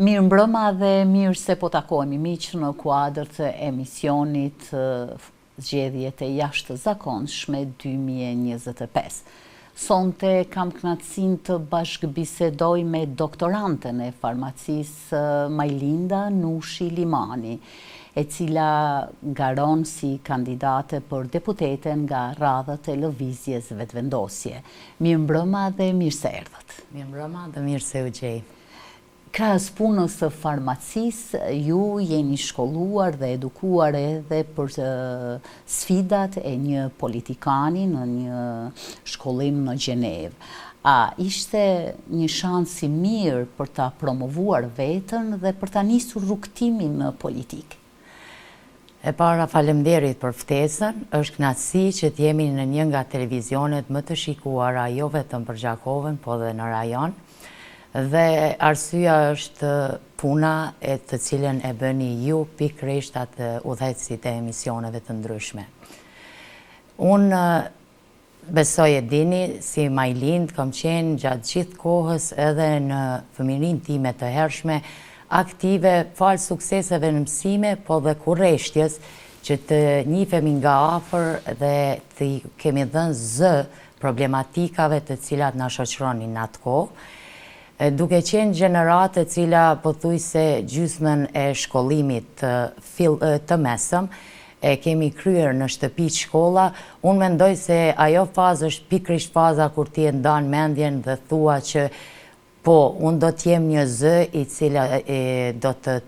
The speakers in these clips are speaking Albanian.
Mirë mbrëma dhe mirë se po takohemi miq në kuadër të emisionit Zgjedhjet e jashtëzakonshme 2025. Sonte kam kënaqësinë të bashkëbisedoj me doktorantën e farmacisë Majlinda Nushi Limani, e cila garon si kandidate për deputete nga radhët e lëvizjes vetëvendosje. Mirë mbrëma dhe mirë se erdhët. Mirë mbrëma dhe mirë se u gjej. Krahas punës së farmacisë, ju jeni shkolluar dhe edukuar edhe për sfidat e një politikani në një shkollim në Gjenevë. A ishte një shans i mirë për ta promovuar veten dhe për ta nisur rrugtimin në politikë? E para, faleminderit për ftesën. Është kënaqësi që të jemi në një nga televizionet më të shikuara jo vetëm për Gjakovën, po dhe në rajon. Dhe arsyeja është puna e të cilën e bëni ju pikërisht atë udhëheqësit e emisioneve të ndryshme. Unë besoj e dini, si Majlind, kam qenë gjatë gjithë kohës edhe në fëmijërinë time të hershme, aktive falë sukseseve në mësime, po dhe kurreshtjes që të njihemi nga afër dhe të kemi dhënë zë problematikave të cilat na shoqëronin në atë kohë. Duke qenë gjenerat e cila pothuajse gjysmën e shkollimit të mesëm e kemi kryer në shtëpi shkolla, unë mendoj se ajo fazë është pikërisht faza kur ti e ndan mendjen dhe thua që po, unë do t'jem një zë i cila do të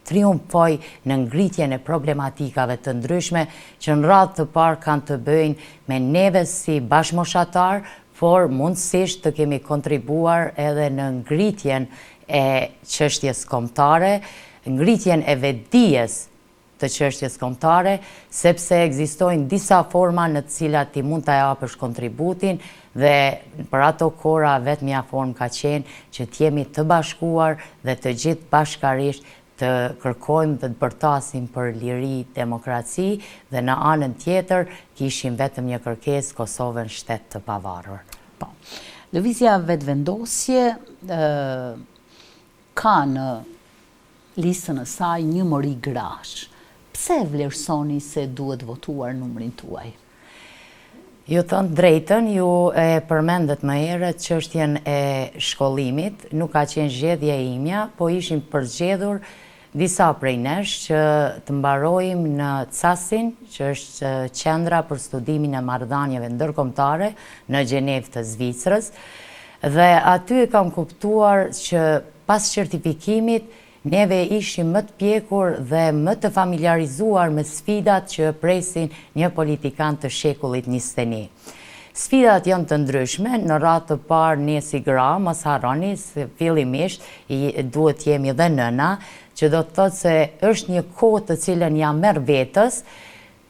triumfoj në ngritjen e problematikave të ndryshme që në radhë të parë kanë të bëjnë me neve si bashkëmoshatar, por mundësisht të kemi kontribuar edhe në ngritjen e çështjes kombëtare, ngritjen e vetdijes të çështjes kombëtare, sepse ekzistojnë disa forma në të cilat ti mund ta japësh kontributin dhe për ato kohra vetmja formë ka qenë që të jemi të bashkuar dhe të gjithë bashkarisht të kërkojmë dhe të bërtasim për liri, demokraci dhe në anën tjetër kishim vetëm një kërkesë, Kosovën shtet të pavarur. Po. Lëvizja vetëvendosje ka në listën e saj një mori grash. Pse vlerësoni se duhet votuar numrin tuaj? Ju thënë drejtën, ju e përmendet më herët çështjen e shkollimit, nuk ka qenë zgjedhja e imja, po ishim përzgjedhur disa prej nesh që të mbarojmë në CAS-in, që është qendra për studimin e marrëdhënieve ndërkombëtare në Gjenevë të Zvicrës, dhe aty e kam kuptuar që pas certifikimit neve ishim më të pjekur dhe më të familiarizuar me sfidat që presin një politikan të shekullit 21. Sfidat janë të ndryshme, në radhë të parë ne si gra, mos harroni se fillimisht duhet jemi dhe nëna, që do të thotë se është një kohë të cilën ja merr vetës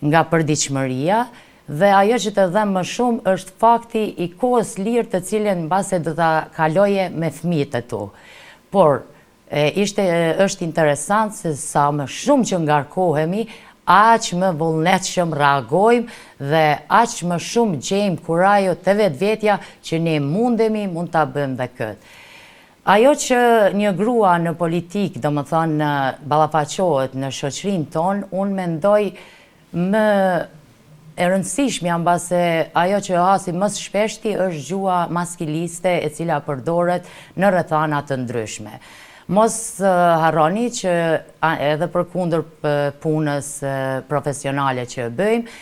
nga përdiqëmëria dhe ajo që të them më shumë është fakti i kohës lirë të cilën mbase do ta kaloje me fëmijët e tu. Por është interesant se sa më shumë që ngarkohemi, aq më vullnetshëm reagojmë dhe aq më shumë gjejmë kurajo të vetvetja që ne mund ta bëjmë dhe këtë. Ajo që një grua në politikë, domethënë ballafaqohet në shoqërinë tonë, unë mendoj më e rëndësishme mbase ajo që hasim më së shpeshti është gjua maskiliste e cila përdoret në rrethana të ndryshme. Mos harroni që edhe përkundër punës profesionale që bëjmë,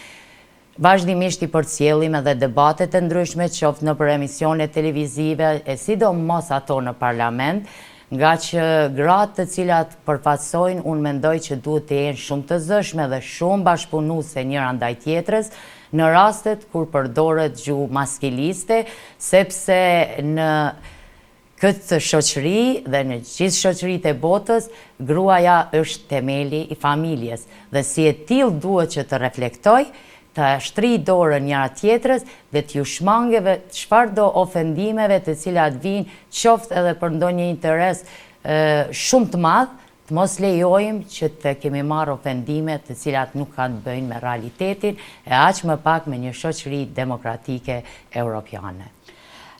vazhdimisht i përcjellim edhe debatet e ndryshme, qoftë nëpër emisione televizive, e sidomos ato në parlament, nga që gratë të cilat përfaqësojnë, unë mendoj që duhet të jenë shumë të zëshme dhe shumë bashkëpunuese njëra ndaj tjetrës, në rastet kur përdoret gjuhë maskiliste, sepse në këtë shoqëri dhe në gjithë shoqëritë e botës, gruaja është themeli i familjes dhe si e tillë duhet që të reflektoj, të shtri dorën njëra tjetrës dhe t'ju shmangeve çfarëdo ofendimeve të cilat vinë qoftë edhe për ndonjë interes shumë të madh, të mos lejojmë që të kemi marrë ofendime të cilat nuk kanë të bëjnë me realitetin e aq më pak me një shoqëri demokratike europiane.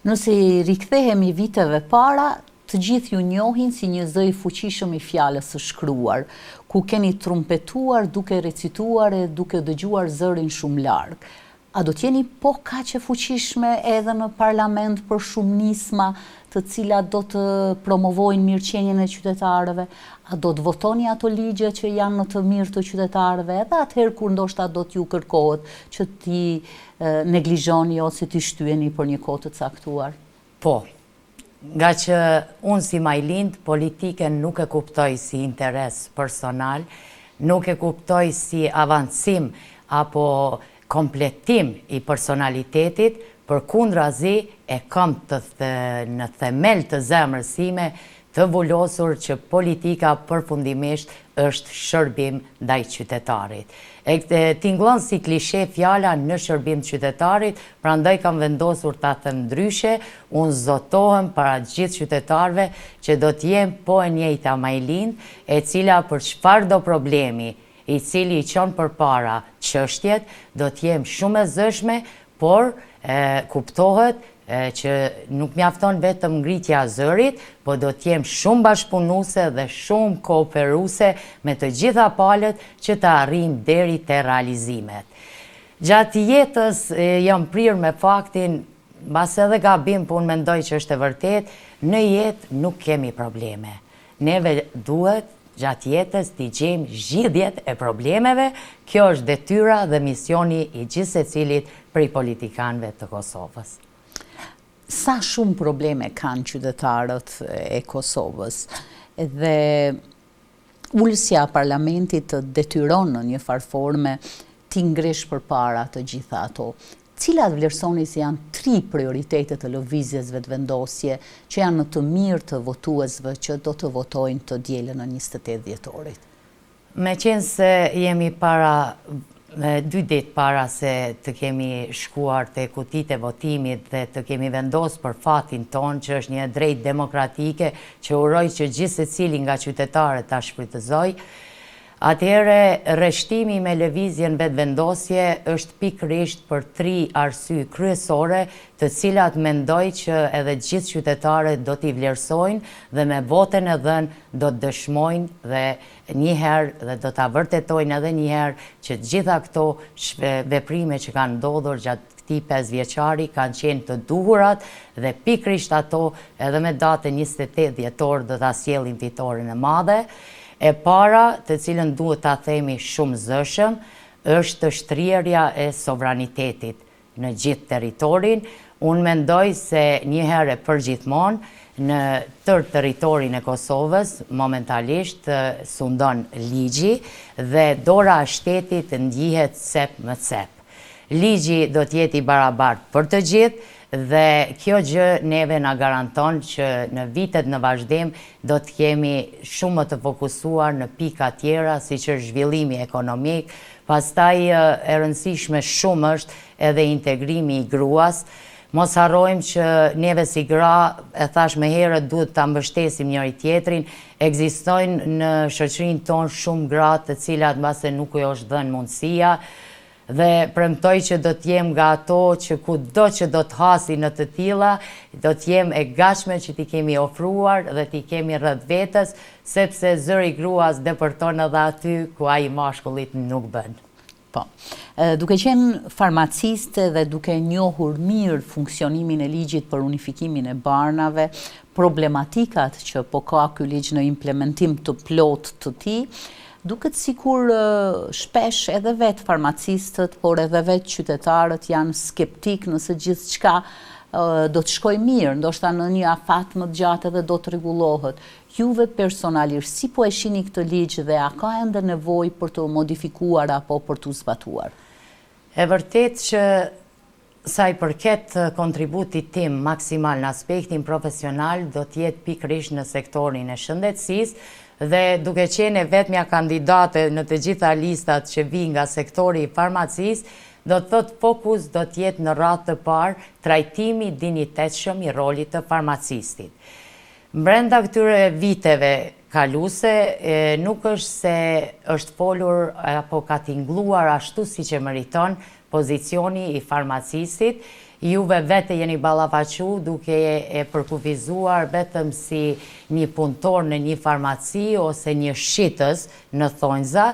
Nëse rikthehemi viteve para, të të gjithë ju njohin si një zë i fuqishëm i fjalës së shkruar, ku keni trumpetuar duke recituar e duke dëgjuar zërin shumë larg. A do t'jeni po kaq e fuqishme edhe në parlament për shumë nisma të cilat do të promovojnë mirëqenien e qytetarëve? A do të votoni ato ligje që janë në të mirë të qytetarëve, edhe atëherë kur ndoshta do t'ju kërkohet që t'i neglizhoni ose t'i shtyeni për një kohë të caktuar? Po, nga që unë si majlind, politiken nuk e kuptoj si interes personal, nuk e kuptoj si avancim apo kompletim i personalitetit, përkundrazi e kam në themel të zemrës time të vullosur që politika përfundimisht është shërbim ndaj qytetarit. E tingëllon si klishe fjala në shërbim të qytetarit, prandaj kam vendosur ta them ndryshe, unë zotohem para gjithë qytetarëve që do t'jem po e njëjta majlind, e cila për çfarë do problemi i cili i çon përpara çështjet, do t'jem shumë e zëshme, por kuptohet që nuk mjafton vetëm ngritja e zërit, po do t'jem shumë bashkëpunuese dhe shumë kooperuese me të gjitha palët që të arrijmë deri te realizimet. Gjatë jetës jam prirë me faktin, mbas edhe gabim, po unë mendoj që është e vërtet, në jetë nuk kemi probleme. Neve duhet gjatë jetës t'i gjejmë zgjidhjet e problemeve, kjo është detyra dhe misioni i gjithë secilit prej politikanëve të Kosovës. Sa shumë probleme kanë qytetarët e Kosovës dhe ulësja parlamentit të detyron në një farforme t'i ngresh përpara të gjitha ato. Cilat vlerësoni si janë 3 prioritetet të lëvizjesve të vendosje që janë në të mirë të votuesve që do të votojnë të dielën në 28 dhjetorit? Me qenë se jemi para 2 ditë para se të kemi shkuar te kutitë e votimit dhe të kemi vendosur për fatin ton, që është një drejtë demokratike që uroj që gjithë secili nga qytetarët ta shfrytëzoj, atëherë rreshtimi me lëvizjen vetëvendosje është pikërisht për 3 arsye kryesore, të cilat mendoj që edhe gjithë qytetarët do t'i vlerësojnë dhe me votën e dhënë do të dëshmojnë dhe njëherë dhe do t'a vërtetojnë edhe njëherë që gjitha këto veprime që kanë ndodhur gjatë këtij 5 vjeçari kanë qenë të duhurat dhe pikërisht ato edhe me datën 28 dhjetor do ta sjellin fitoren e madhe. E para, të cilën duhet ta themi shumë zëshëm, është shtrierja e sovranitetit në gjithë territorin. Unë mendoj se njëherë përgjithmonë në tërë territorin e Kosovës momentalisht sundon ligji dhe dora e shtetit ndihet cep më cep. Ligji do të jetë i barabartë për të gjithë, dhe kjo gjë neve na garanton që në vitet në vazhdim do të kemi shumë më të fokusuar në pika tjera, siç është zhvillimi ekonomik, pastaj e rëndësishme shumë është edhe integrimi i gruas. Mos harrojmë që neve si gra, e thash më herët, duhet ta mbështesim njëri tjetrin. Ekzistojnë në shoqërinë tonë shumë gra të cilat mbase nuk u është dhënë mundësia, dhe premtoj që do t'jem nga ato që kudo që do t'hasi në të tilla, do t'jem e gatshme që t'i kemi ofruar dhe t'i kemi rreth vetës, sepse zëri gruas depërton edhe aty ku ai mashkullit nuk bën. Po. Duke qenë farmaciste dhe duke njohur mirë funksionimin e ligjit për unifikimin e barnave, problematikat që po ka ky ligj në implementim të plot të tij, duket sikur shpesh edhe vetë farmacistët, por edhe vetë qytetarët janë skeptik nëse gjithçka do të shkojë mirë, ndoshta në një afat më të gjatë edhe do të rregullohet. Juve personalisht, si po e shihni këtë ligj dhe a ka ende nevojë për të modifikuar apo për të zbatuar? E vërtet që sa i përket kontributit tim maksimal në aspektin profesional do të jetë pikërisht në sektorin e shëndetësisë, dhe duke qenë vetmja kandidate në të gjitha listat që vijnë nga sektori i farmacisë, do të thotë fokus do të jetë në radhë të parë trajtimi dinjitetshëm i rolit të farmacistit. Brenda këtyre viteve kaluese nuk është se është folur apo ka tingëlluar ashtu siç e meriton pozicioni i farmacistit. juve vete jeni ballafaqu duke e përkufizuar vetëm si një punëtor në një farmaci ose një shitës në thonjza.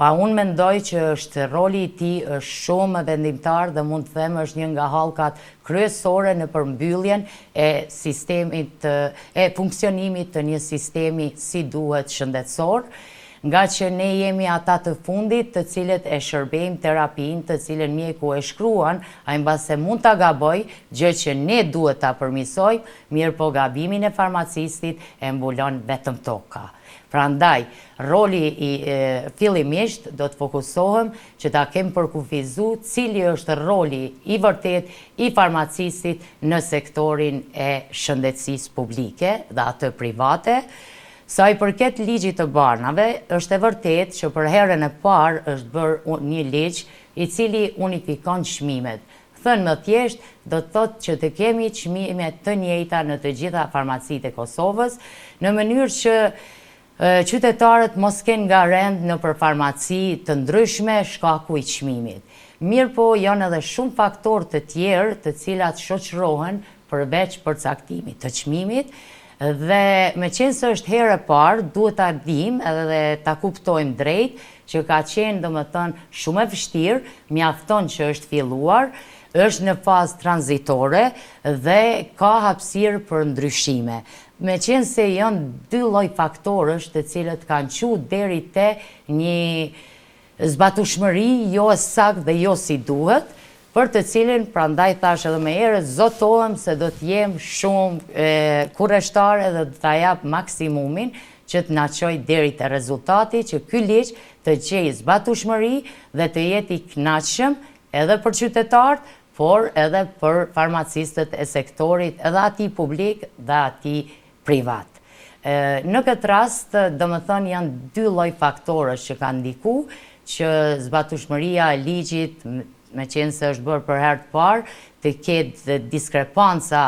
Unë mendoj që është roli i tij është shumë vendimtar dhe mund të them është një nga hallkat kryesore në përmbylljen e sistemit e funksionimit të një sistemi si duhet shëndetësor, nga që ne jemi ata të fundit të cilët e shërbejmë terapinë të cilën mjeku e shkruan, ai mbase mund ta gaboj, gjë që ne duhet ta përmirësojmë, mirë po gabimin e farmacistit e mbulon vetëm toka. Prandaj, roli fillimisht do të fokusohem që ta kem përkufizu cili është roli i vërtet i farmacistit në sektorin e shëndetësisë publike dhe atë private. Sa i përket ligjit të barnave, është e vërtet që për herën e parë është bërë një ligj i cili unifikon çmimet. Thënë më thjesht, do të thotë që të kemi çmime të njëjta në të gjitha farmacitë e Kosovës, në mënyrë që qytetarët mos kenë nga rend në për farmaci të ndryshme shkaku i çmimit. Mirë po janë edhe shumë faktorë të tjerë të cilat shoqërohen përveç përcaktimit të çmimit dhe me qenë se është herë e parë, duhet ta dim edhe ta kuptojmë drejt që ka qenë domethënë shumë e vështirë, mjafton që është filluar, është në fazë tranzitore dhe ka hapësirë për ndryshime. Me qenë se janë dy lloj faktorësh të cilët kanë qenë deri te një zbatueshmëri jo e saktë dhe jo si duhet, për të cilin prandaj thash edhe më herët zotohem se do të jem shumë kurreshtare dhe do ta jap maksimumin që të na çojë deri te rezultati që ky ligj të gjejë zbatueshmëri dhe të jetë i kënaqshëm edhe për qytetarët, por edhe për farmacistët e sektorit, edhe atij publik dhe atij privat. Në këtë rast, domethënë janë dy lloj faktorësh që kanë ndiku që zbatueshmëria e ligjit, me qenë se është bërë për herë të parë, të ketë diskrepanca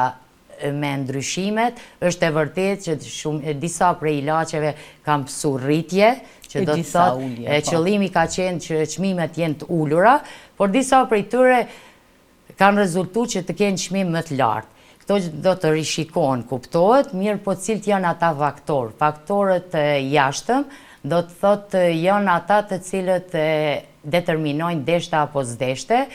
me ndryshimet, është e vërtet që disa prej ilaçeve kanë pësu rritje, që do të thotë qëllimi ka qenë që çmimet jenë të ulura, por disa prej tyre kanë rezultuar që të kenë çmim më të lartë. Këto do të rishikohen, kuptohet, mirë po cilët janë ata faktorë. Faktorët jashtëm do të thotë janë ata të cilët determinojnë deshta apo s'deshte.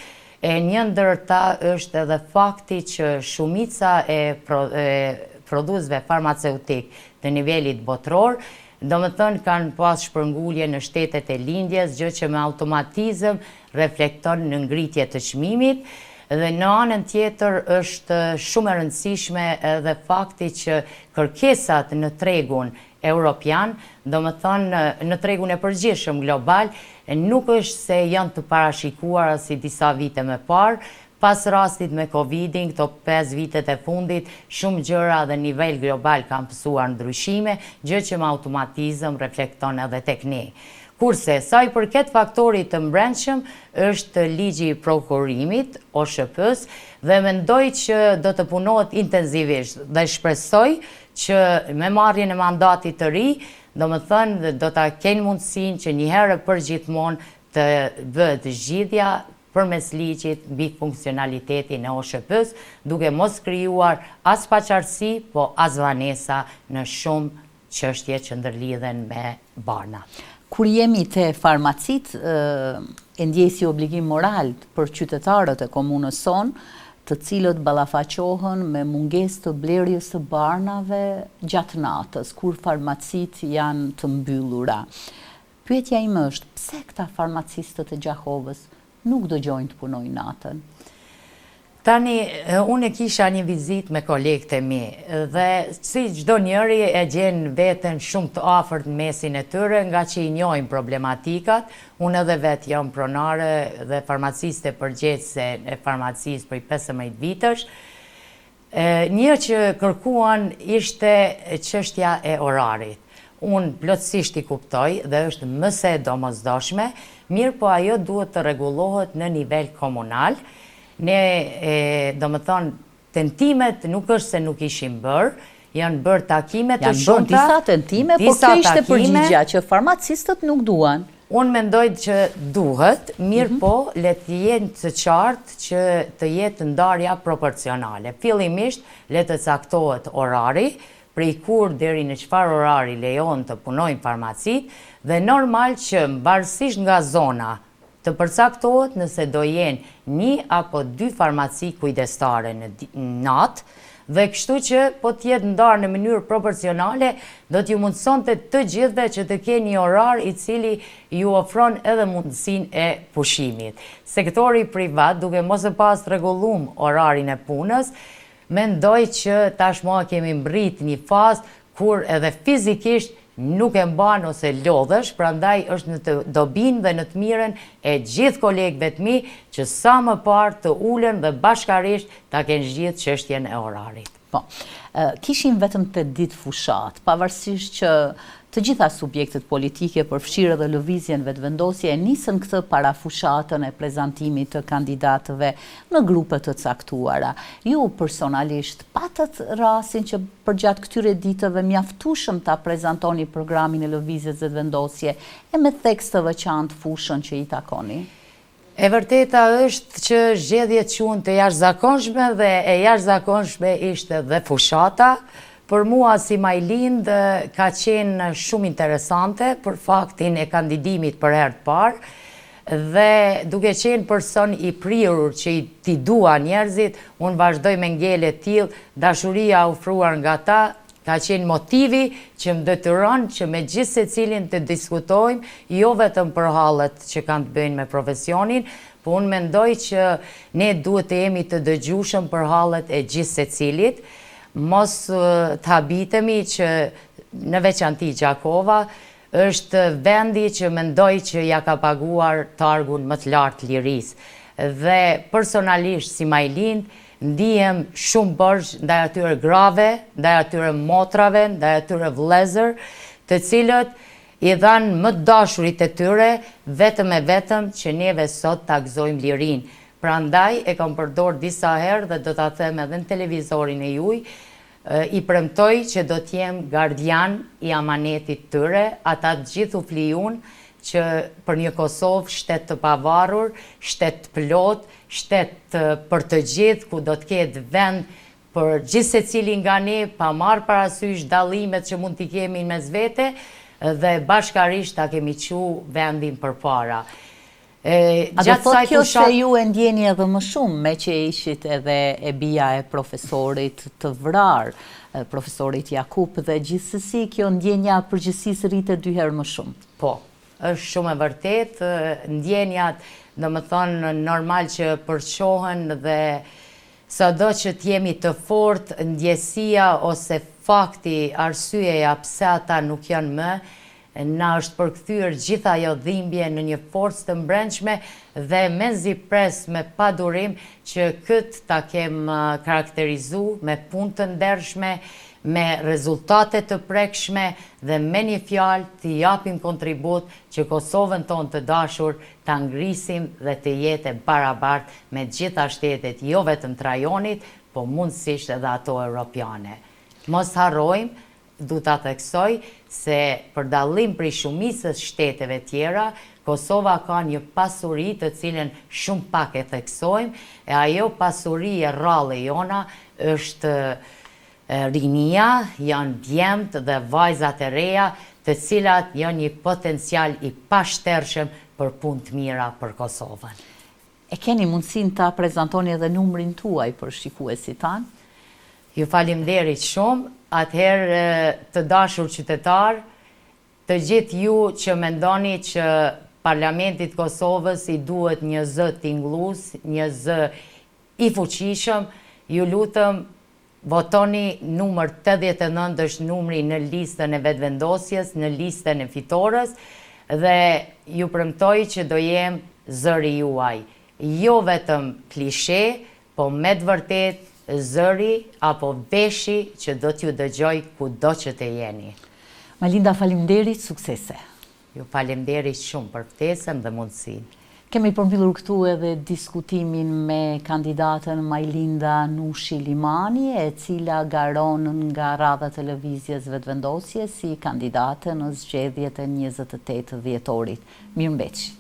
Një ndër ta është edhe fakti që shumica e prodhuesve farmaceutik të nivelit botror, domethënë kanë pas shpërngulje në shtetet e lindjes, gjë që me automatizëm reflekton në ngritje të çmimit. Dhe në anën tjetër është shumë e rëndësishme edhe fakti që kërkesat në tregun europian, domethënë në tregun e përgjithshëm global, nuk është se janë të parashikuara si disa vite më parë. Pas rastit me Covidin, këto 5 vitet e fundit, shumë gjëra dhe nivel global kanë pësuar ndryshime, gjë që me automatizëm reflekton edhe tek ne. Kurse, sa i përket faktorit të mbrendshëm, është ligji i prokurimit, OSHP-s, dhe mendoj që do të punohet intensivisht dhe shpresoj që me marrjen e mandatit të ri, domethënë do ta kenë mundësinë që një herë për gjithmonë të bëhet zgjidhja përmes ligjit mbi funksionalitetin e OSHP-s, duke mos krijuar as paqartësi, po as vanesa në shumë çështje që ndërlidhen me barna. Kur jemi te farmacit, e ndjesi obligim moral për qytetarët e komunës sonë, të cilët ballafaqohen me mungesë të blerjes së barnave gjatë natës, kur farmacit janë të mbyllura. Pyetja ime është, pse këta farmacistët e Gjakovës nuk dëgjojnë të punojnë natën? Tani, unë kisha një vizit me kolegët e mi dhe si çdo njëri e gjenë veten shumë të afërt në mesin e tyre nga që i njohin problematikat. Unë edhe vetë jam pronare dhe farmaciste përgjegjëse e farmacisë prej 15 vitësh. Një që kërkuan ishte çështja e orarit. Unë plotësisht i kuptoj dhe është më se domosdoshme, mirë po ajo duhet të rregullohet në nivel komunal. Ne, domethënë, tentimet nuk është se nuk ishin bërë, janë bërë takime të shumta. Janë bërë disa tentime, por kjo ishte përgjigja që farmacistët nuk duan. Unë mendoj që duhet, mirë po, le të jenë të qartë që të jetë ndarja proporcionale. Fillimisht, le të caktohet orari, prej kur deri në çfarë orari lejon të punojnë farmacit, dhe normal që mbarësisht nga zona të përcaktohet nëse do jenë 1 apo 2 farmaci kujdestare në natë, dhe kështu që po t'jetë ndarë në mënyrë proporcionale, do t'ju mundësonte të gjithve që të keni një orar i cili ju ofron edhe mundësinë e pushimit. Sektori privat, duke mos e pas rregullum orarin e punës, mendoj që tashmë kemi mbrit një fazë kur edhe fizikisht nuk e mban ose lodhesh, prandaj është në të dobin dhe në të miren e gjithë kolegëve të mi që sa më parë të ulen dhe bashkarisht ta kenë gjithë çështjen e orarit. Po, kishin vetëm 8 ditë fushat, pavarësisht që të gjitha subjektet politike, përfshirë dhe lëvizjen vetëvendosje, nisën këtë para fushatën e prezantimit të kandidatëve në grupe të caktuara. Ju personalisht patët rastin që përgjatë këtyre ditëve mjaftueshëm ta prezantoni programin e lëvizjes vetëvendosje e me tekst të veçantë fushën që i takoni? E vërteta është që zgjedhjet quhen të jashtëzakonshme dhe e jashtëzakonshme ishte dhe fushata. Për mua si Majlind ka qenë shumë interesante për faktin e kandidimit për herë të parë dhe duke qenë person i prirur që t'i dua njerëzit, unë vazhdoj me ngele t'tillë, dashuria ofruar nga ta ka qenë motivi që më detyron që me gjithë secilin të diskutojmë, jo vetëm për hallet që kanë të bëjnë me profesionin, po unë mendoj që ne duhet të jemi të dëgjueshëm për hallet e gjithë secilit. Mos të habitemi që në veçanti Gjakova është vendi që mendoj që ja ka paguar targun më të lartë lirisë. Dhe personalisht si Majlind ndihem shumë borxh ndaj atyre grave, ndaj atyre motrave, ndaj atyre vëllezër, të cilët i dhanë më të dashurit e tyre vetëm e vetëm që neve sot ta gëzojmë lirinë. Prandaj e kam përdor disa herë dhe do ta them edhe në televizorin e juaj, i premtoj që do t'jem gardian i amanetit tyre, ata të gjithu flijun që për një Kosovë shtet të pavarur, shtet të plot, shtet për të gjithë, ku do t'ketë vend për gjithë secili nga ne, pa marrë parasysh dallimet që mund t'i kemi mes vete, dhe bashkarisht ta kemi qu vendin përpara. A do thotë kjo se ju e ndjeni edhe më shumë me që ishit edhe e bija e profesorit të vrar, profesorit Jakub, dhe gjithsesi kjo ndjenja përgjithsisë rritet 2 herë më shumë? Po, është shumë e vërtet, ndjenjat, domethënë normal që përçohen dhe sado që t'jemi të fortë, ndjesia ose fakti, arsyeja pse ata nuk janë më, na është përkthyer gjitha ajo dhimbje në një forcë të mbrëmshme dhe mezi pres me padurim që këtë ta kem karakterizuar me punë të ndershme, me rezultate të prekshme dhe me një fjalë të japim kontribut që Kosovën tonë të dashur ta ngrisim dhe të jetë e barabartë me gjitha shtetet, jo vetëm të rajonit, po mundësisht edhe ato europiane. Mos harrojmë, du ta theksoj se për dallim prej shumicës shteteve tjera, Kosova ka një pasuri të cilën shumë pak e theksojmë, e ajo pasuri e rrallë jona është rinia, janë djemt dhe vajzat e reja, të cilat janë një potencial i pashtershëm për punë të mira për Kosovën. E keni mundësin ta prezantoni edhe numrin tuaj për shikuesit tanë? Ju faleminderit shumë. Atëherë të dashur qytetar, të gjithë ju që mendoni që Parlamentit Kosovës i duhet një zë tingëllues, një zë i fuqishëm, ju lutem votoni numër 89 është numri në listën e vetëvendosjes, në listën e fitores dhe ju premtoj që do jem zëri juaj. Jo vetëm klishe, po me të vërtet zëri apo veshi që do t'ju dëgjoj kudo që të jeni. Majlinda, faleminderit, suksese. Ju faleminderit shumë për ftesën dhe mundësinë. Kemi përmbyllur këtu edhe diskutimin me kandidatën Majlinda Nushi Limani, e cila garon nga radha televizjes vetëvendosje si kandidate në zgjedhjet e 28 dhjetorit. Mirëmbëngjes.